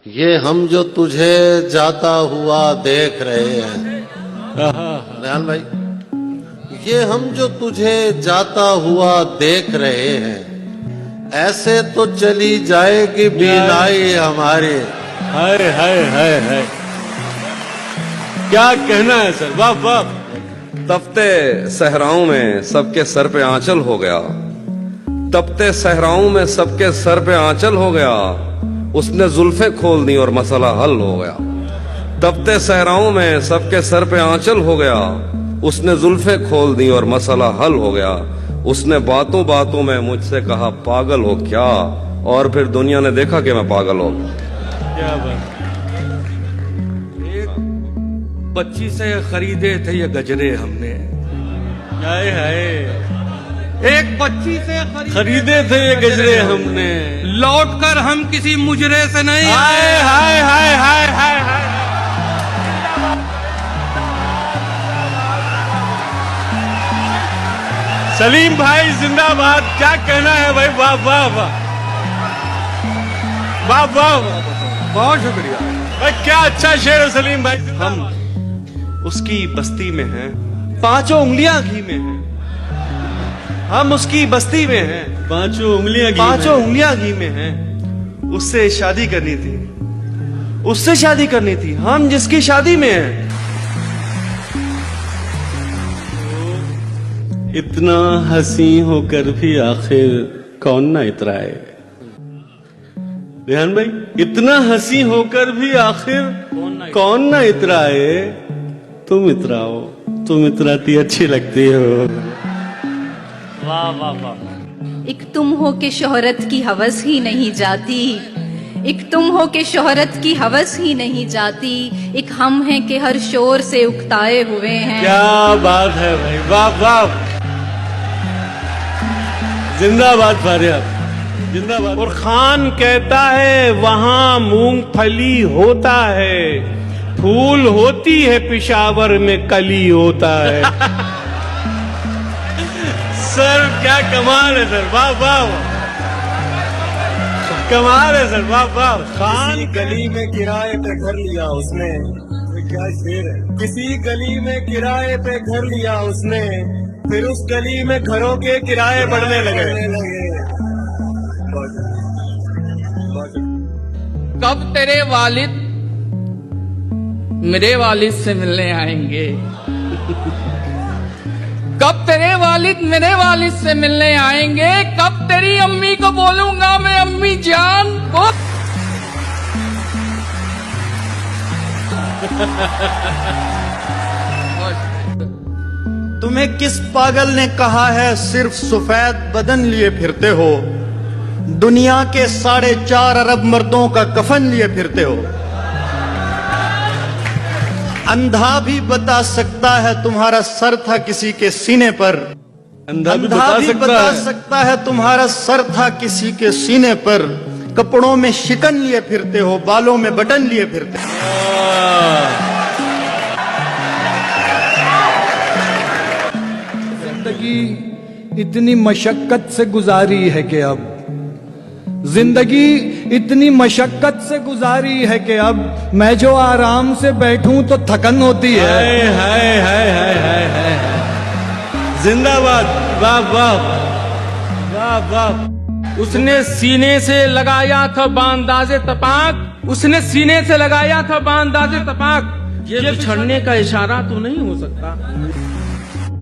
ये हम जो तुझे जाता हुआ देख रहे हैं, रेहान भाई, ये हम जो तुझे जाता हुआ देख रहे हैं, ऐसे तो चली जाएगी बीनाई हमारी। हाय हाय हाय हाय, क्या कहना है सर, वाह वाह। तपते सहराओं में सबके सर पे आंचल हो गया, तपते सहराओं में सबके सर पे आंचल हो गया, उसने जुल्फे खोल दी और मसला हल हो गया। तपते सहराओं में सबके सर पे आंचल हो गया, उसने जुल्फे खोल दी और मसला हल हो गया। उसने बातों बातों में मुझसे कहा पागल हो क्या, और फिर दुनिया ने देखा कि मैं पागल हो गया। क्या बात। एक बच्ची से खरीदे थे ये गजरे हमने, हाय हाय, एक बच्ची से खरीदे थे ये गजरे हमने, लौट कर हम किसी मुजरे से नहीं हाय हाय हाय हाय हाय हाय। सलीम भाई जिंदाबाद, क्या कहना है भाई, वाह वाह वाह वाह वाह, बहुत शुक्रिया भाई क्या अच्छा शेर है सलीम भाई। हम उसकी बस्ती में हैं, पांचों उंगलियां घी में हैं, हम उसकी बस्ती में हैं, पांचों उंगलियां घी में हैं। उससे शादी करनी थी, उससे शादी करनी थी, हम जिसकी शादी में हैं। इतना हंसी होकर भी आखिर कौन ना इतराए। रेहान भाई, इतना हंसी होकर भी आखिर कौन ना इतराए। तुम इतराओ, तुम इतराती अच्छी लगती हो। वाह वाह वाह। एक तुम हो के शोहरत की हवस ही नहीं जाती, एक तुम हो के शोहरत की हवस ही नहीं जाती, एक हम हैं कि हर शोर से उकताए हुए हैं। क्या बात है भाई, वाह वाह, जिंदाबाद फारिया, जिंदाबाद। और खान कहता है वहां मूंगफली होता है, फूल होती है पिशावर में कली होता है। सर क्या कमाल है सर, वाह वाह, कमाल है सर, वाह वाह। किसी गली में किराए पे घर लिया उसने, क्या शेर है। किसी गली में किराए पे घर लिया उसने, फिर उस गली में घरों के किराए बढ़ने लगे। कब तेरे वालिद मेरे वालिद से मिलने आएंगे, कब तेरे वालिद मेरे वालिद से मिलने आएंगे, कब तेरी अम्मी को बोलूंगा मैं अम्मी जान को। तुम्हें किस पागल ने कहा है सिर्फ सफेद बदन लिए फिरते हो, दुनिया के 4.5 अरब मर्दों का कफन लिए फिरते हो। अंधा भी बता सकता है तुम्हारा सर था किसी के सीने पर, अंधा भी बता सकता है तुम्हारा सर था किसी के सीने पर। कपड़ों में शिकन लिए फिरते हो, बालों में बटन लिए फिरते हो। जिंदगी इतनी मशक्कत से गुजारी है कि अब, जिंदगी इतनी मशक्कत से गुजारी है कि अब मैं जो आराम से बैठूं तो थकन होती है। हाय हाय हाय हाय हाय हाय, जिंदाबाद, वाह वाह वाह वाह। उसने सीने से लगाया था बांदाजे तपाक, उसने सीने से लगाया था बांदाजे तपाक, ये बिछड़ने का इशारा तो नहीं हो सकता।